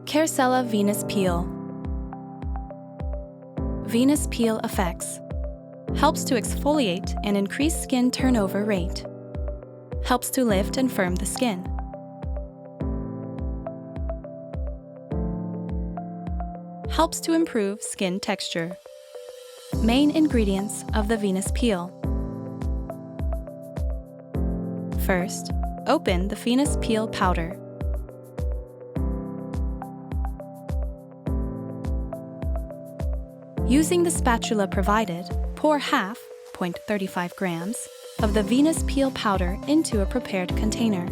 CareCella Venous Peel. Venous Peel Effects. Helps to exfoliate and increase skin turnover rate. Helps to lift and firm the skin. Helps to improve skin texture. Main ingredients of the venous peel. First, open the venous peel powder. Using the spatula provided, pour half, 0.35 grams, of the venous peel powder into a prepared container.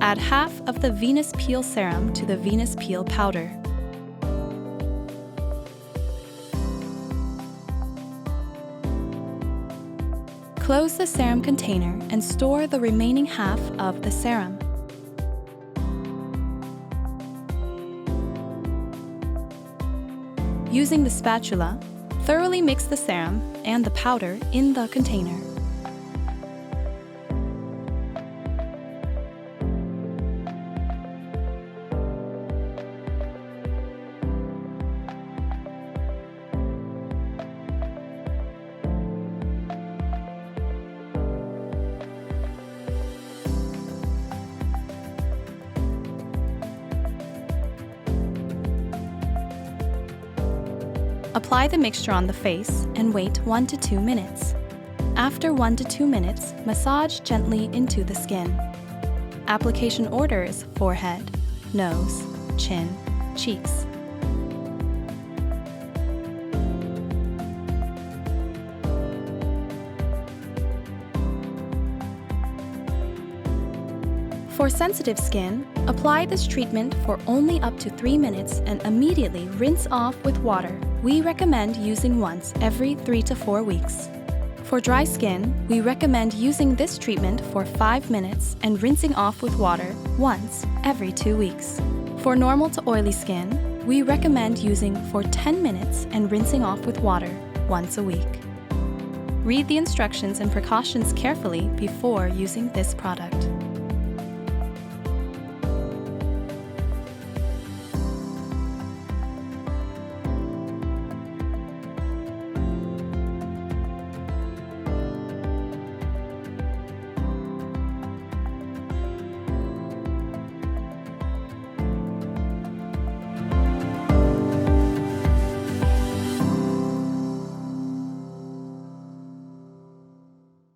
Add half of the venous peel serum to the venous peel powder. Close the serum container and store the remaining half of the serum. Using the spatula, thoroughly mix the serum and the powder in the container. Apply the mixture on the face and wait 1 to 2 minutes. After 1 to 2 minutes, massage gently into the skin. Application order is forehead, nose, chin, cheeks. For sensitive skin, apply this treatment for only up to 3 minutes and immediately rinse off with water. We recommend using once every 3 to 4 weeks. For dry skin, we recommend using this treatment for 5 minutes and rinsing off with water once every 2 weeks. For normal to oily skin, we recommend using for 10 minutes and rinsing off with water once a week. Read the instructions and precautions carefully before using this product.